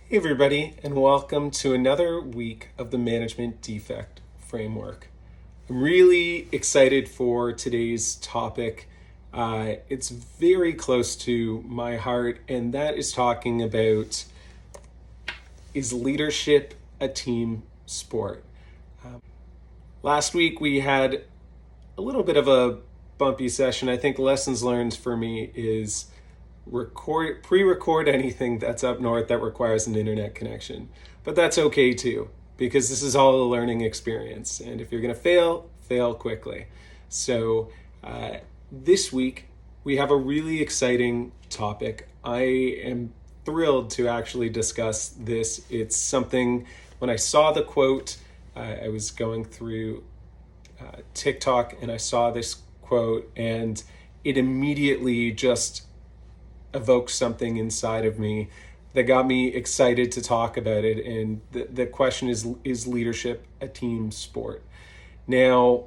Hey, everybody, and welcome to another week of the Management Defect Framework. I'm really excited for today's topic. It's very close to my heart, and that is talking about, is leadership a team sport? Last week we had a little bit of a bumpy session. I think lessons learned for me is pre-record anything that's up north that requires an internet connection. But that's okay too, because this is all a learning experience. And if you're going to fail quickly. So this week we have a really exciting topic. I am thrilled to actually discuss this. It's something, when I saw the quote, I was going through TikTok and I saw this quote, and it immediately just evoked something inside of me that got me excited to talk about it. And the question is leadership a team sport? Now,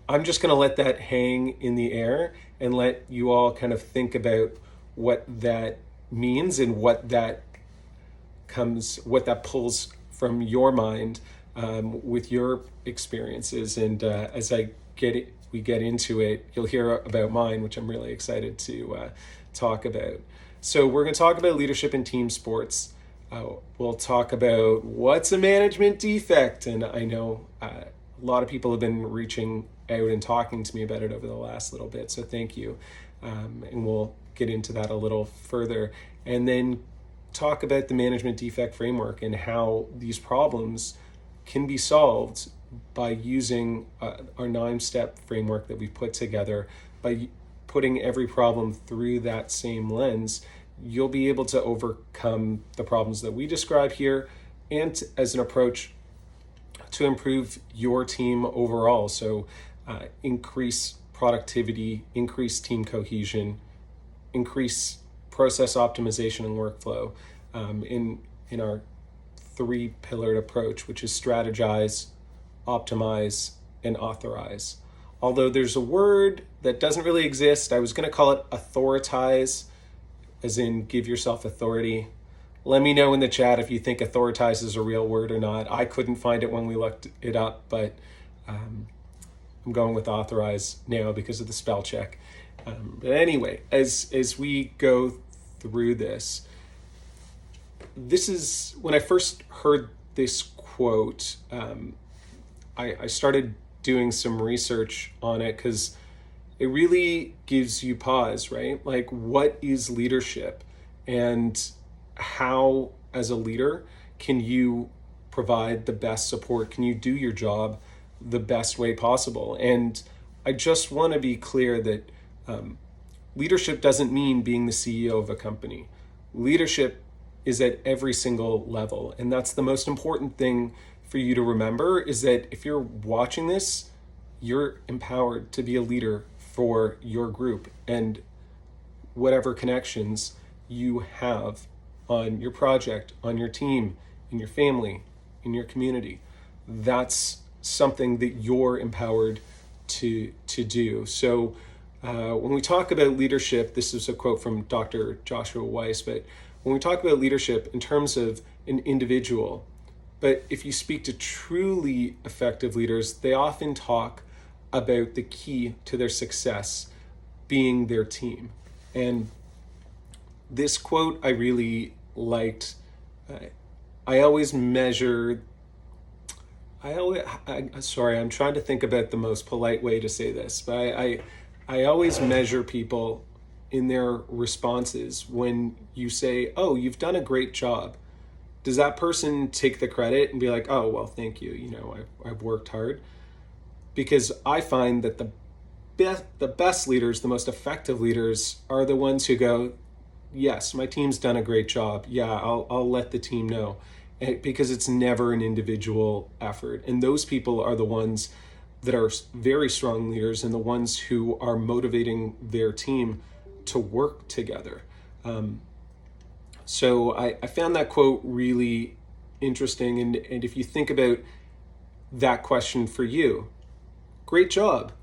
I'm just going to let that hang in the air and let you all kind of think about what that means and what that pulls from your mind with your experiences. And as we get into it, you'll hear about mine, which I'm really excited to talk about. So we're going to talk about leadership in team sports. We'll talk about what's a management defect. And I know a lot of people have been reaching out and talking to me about it over the last little bit. So thank you. And we'll get into that a little further. And then talk about the management defect framework and how these problems can be solved by using our 9-step framework that we've put together. By putting every problem through that same lens, you'll be able to overcome the problems that we describe here, and as an approach to improve your team overall. So increase productivity, increase team cohesion, increase process optimization and workflow in our 3-pillared approach, which is strategize, optimize, and authorize. Although there's a word that doesn't really exist, I was going to call it authoritize, as in give yourself authority. Let me know in the chat if you think authoritize is a real word or not. I couldn't find it when we looked it up, but I'm going with authorize now because of the spell check. But anyway, as we go through this is when I first heard this quote, I started doing some research on it because it really gives you pause, right? Like, what is leadership, and how, as a leader, can you provide the best support? Can you do your job the best way possible? And I just want to be clear that leadership doesn't mean being the CEO of a company. Leadership is at every single level. And that's the most important thing for you to remember, is that if you're watching this, you're empowered to be a leader for your group and whatever connections you have on your project, on your team, in your family, in your community. That's something that you're empowered to do. So when we talk about leadership, this is a quote from Dr. Joshua Weiss, but when we talk about leadership in terms of an individual, but if you speak to truly effective leaders, they often talk about the key to their success being their team. And this quote I really liked. I'm trying to think about the most polite way to say this, but I always measure people in their responses. When you say, "Oh, you've done a great job," does that person take the credit and be like, "Oh, well, thank you, I've worked hard"? Because I find that the best leaders, the most effective leaders, are the ones who go, "Yes, my team's done a great job. Yeah, I'll let the team know," because it's never an individual effort. And those people are the ones that are very strong leaders and the ones who are motivating their team to work together. So I found that quote really interesting. And if you think about that question for you, great job.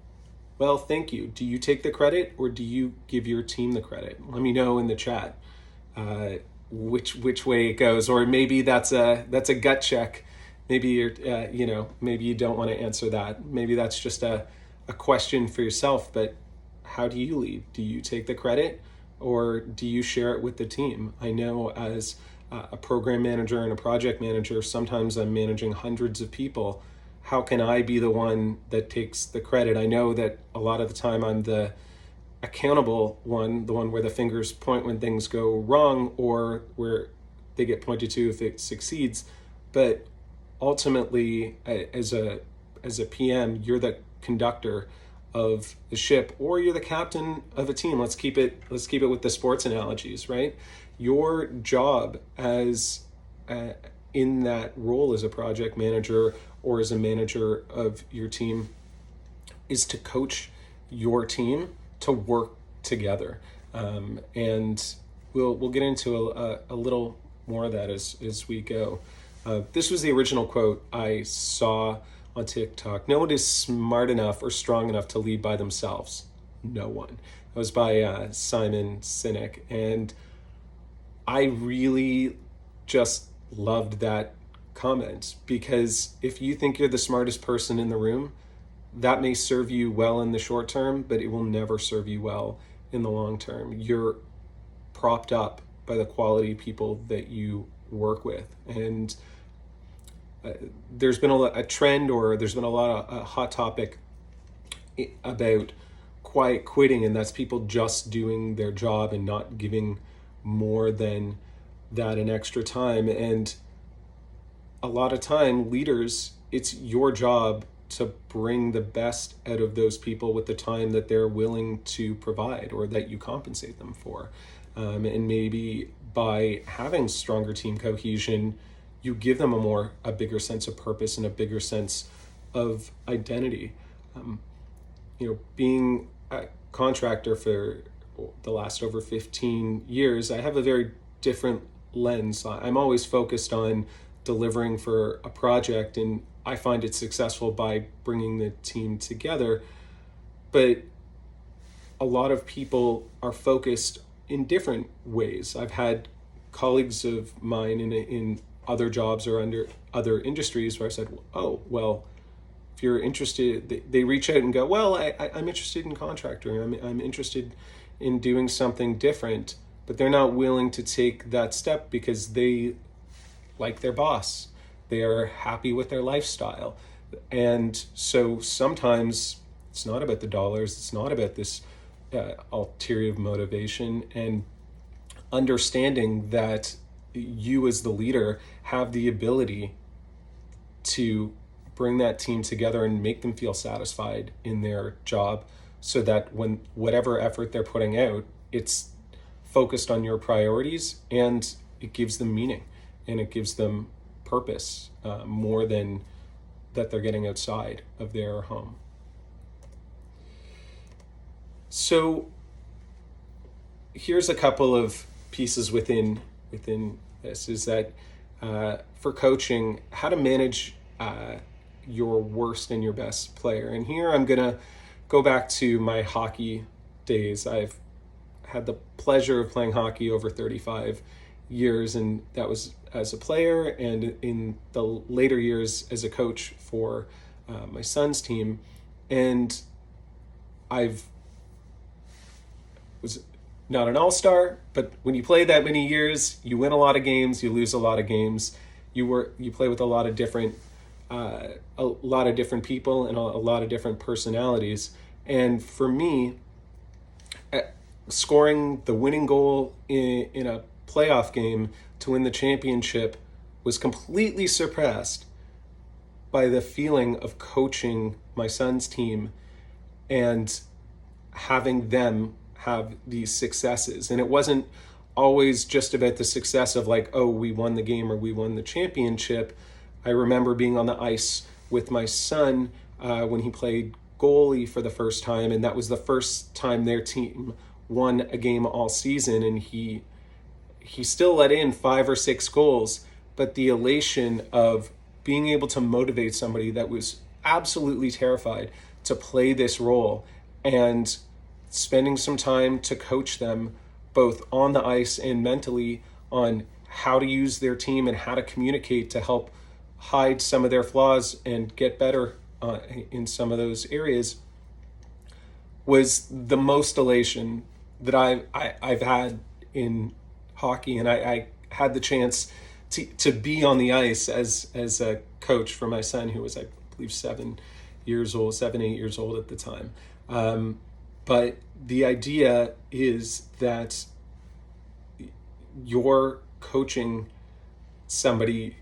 Well, thank you. Do you take the credit or do you give your team the credit? Let me know in the chat. which way it goes, or maybe that's a gut check. Maybe you're maybe you don't want to answer that. Maybe that's just a question for yourself. But how do you lead? Do you take the credit, or do you share it with the team? I know as a program manager and a project manager, sometimes I'm managing hundreds of people. How can I be the one that takes the credit? I know that a lot of the time I'm the accountable one, the one where the fingers point when things go wrong or where they get pointed to if it succeeds. But ultimately, as a PM, you're the conductor of the ship, or you're the captain of a team. Let's keep it with the sports analogies, right? Your job as in that role as a project manager or as a manager of your team is to coach your team to work together. And we'll get into a little more of that as we go. This was the original quote I saw on TikTok. No one is smart enough or strong enough to lead by themselves. No one. It was by Simon Sinek. And I really just loved that comment, because if you think you're the smartest person in the room, that may serve you well in the short term, but it will never serve you well in the long term. You're propped up by the quality people that you work with. And there's been a trend, or there's been a lot of hot topic about quiet quitting, and that's people just doing their job and not giving more than that in extra time. And a lot of time, leaders, it's your job to bring the best out of those people with the time that they're willing to provide or that you compensate them for. And maybe by having stronger team cohesion, you give them a bigger sense of purpose and a bigger sense of identity. Being a contractor for the last over 15 years, I have a very different lens. I'm always focused on delivering for a project, and I find it successful by bringing the team together. But a lot of people are focused in different ways. I've had colleagues of mine in other jobs or under other industries where I said, oh, well, if you're interested, they reach out and go, well, I'm interested in contracting. I'm interested in doing something different, but they're not willing to take that step because they like their boss. They are happy with their lifestyle. And so sometimes it's not about the dollars. It's not about this ulterior motivation, and understanding that you as the leader have the ability to bring that team together and make them feel satisfied in their job, so that when whatever effort they're putting out, it's focused on your priorities, and it gives them meaning and it gives them purpose, more than that they're getting outside of their home. So here's a couple of pieces within this, is that for coaching, how to manage your worst and your best player. And here I'm gonna go back to my hockey days. I've had the pleasure of playing hockey over 35 years, and that was as a player, and in the later years as a coach for my son's team. And I've was not an all-star, but when you play that many years, you win a lot of games, you lose a lot of games. You play with a lot of different people and a lot of different personalities. And for me, scoring the winning goal in a playoff game to win the championship was completely surpassed by the feeling of coaching my son's team and having them have these successes. And it wasn't always just about the success of like, oh, we won the game or we won the championship. I remember being on the ice with my son when he played goalie for the first time, and that was the first time their team won a game all season, and he still let in 5 or 6 goals, but the elation of being able to motivate somebody that was absolutely terrified to play this role, and spending some time to coach them both on the ice and mentally on how to use their team and how to communicate to help hide some of their flaws and get better in some of those areas, was the most elation that I've had in hockey. And I had the chance to be on the ice as a coach for my son, who was, I believe, 8 years old at the time. But the idea is that you're coaching somebody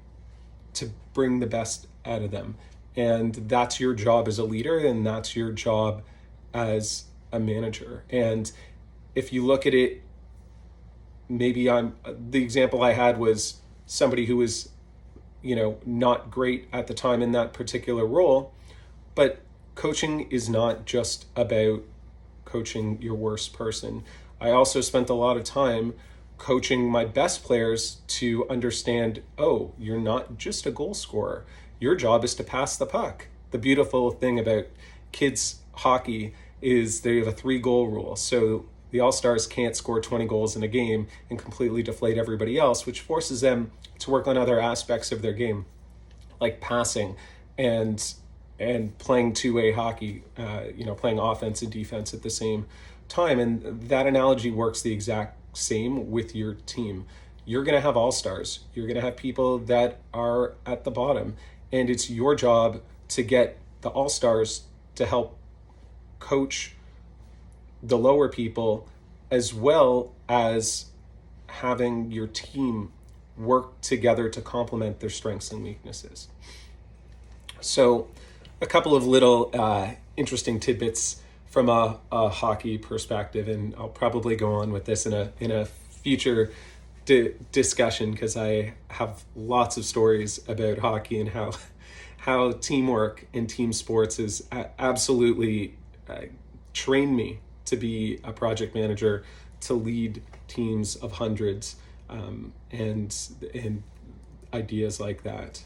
to bring the best out of them. And that's your job as a leader, and that's your job as a manager. And if you look at it, maybe the example I had was somebody who was, not great at the time in that particular role, but coaching is not just about coaching your worst person. I also spent a lot of time coaching my best players to understand, oh, you're not just a goal scorer. Your job is to pass the puck. The beautiful thing about kids hockey is they have a 3-goal rule. So the All-Stars can't score 20 goals in a game and completely deflate everybody else, which forces them to work on other aspects of their game, like passing and playing two-way hockey, playing offense and defense at the same time. And that analogy works the exact same with your team. You're going to have all-stars. You're going to have people that are at the bottom. And it's your job to get the all-stars to help coach the lower people, as well as having your team work together to complement their strengths and weaknesses. So a couple of little interesting tidbits from a hockey perspective, and I'll probably go on with this in a future discussion, because I have lots of stories about hockey and how teamwork and team sports has absolutely trained me to be a project manager, to lead teams of hundreds, and ideas like that.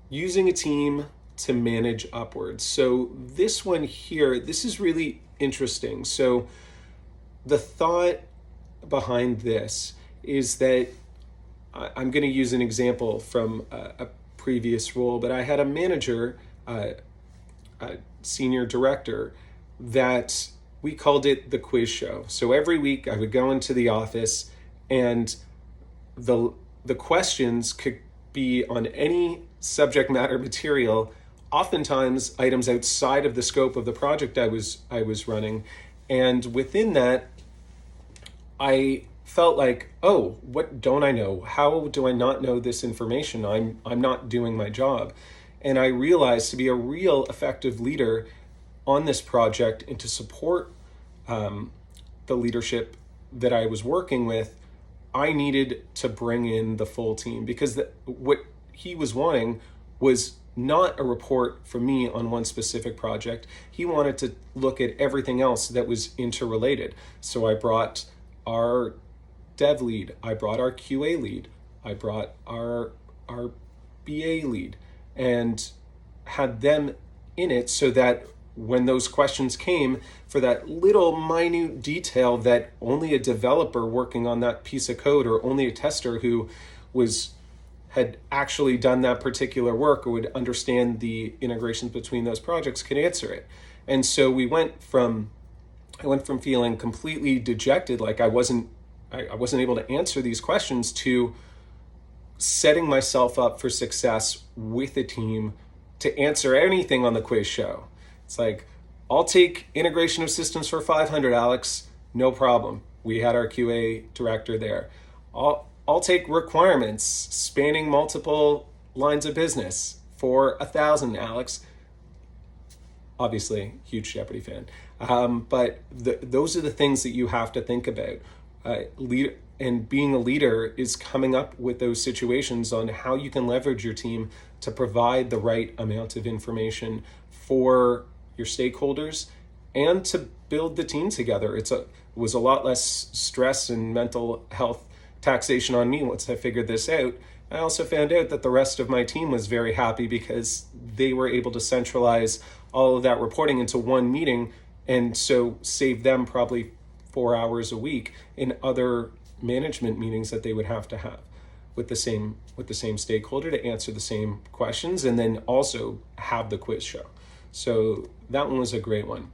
Using a team to manage upwards. So this one here, this is really interesting. So the thought behind this is that I'm going to use an example from a previous role, but I had a manager, a senior director, that we called it the quiz show. So every week I would go into the office, and the questions could be on any subject matter material, oftentimes items outside of the scope of the project I was running. And within that, I felt like, oh, what don't I know? How do I not know this information? I'm not doing my job. And I realized to be a real effective leader on this project and to support the leadership that I was working with, I needed to bring in the full team, because what he was wanting was not a report from me on one specific project. He wanted to look at everything else that was interrelated. So I brought our dev lead, I brought our QA lead, I brought our BA lead, and had them in it so that when those questions came for that little minute detail that only a developer working on that piece of code, or only a tester who had actually done that particular work or would understand the integrations between those projects, could answer it. And so I went from feeling completely dejected, like I wasn't able to answer these questions, to setting myself up for success with a team to answer anything on the quiz show. It's like, I'll take integration of systems for 500, Alex, no problem. We had our QA director there. I'll take requirements spanning multiple lines of business for 1,000, Alex. Obviously, huge Jeopardy fan. But those are the things that you have to think about. And being a leader is coming up with those situations on how you can leverage your team to provide the right amount of information for your stakeholders and to build the team together. It was a lot less stress and mental health taxation on me once I figured this out. I also found out that the rest of my team was very happy because they were able to centralize all of that reporting into one meeting, and so save them probably 4 hours a week in other management meetings that they would have to have with the same stakeholder to answer the same questions, and then also have the quiz show. So that one was a great one.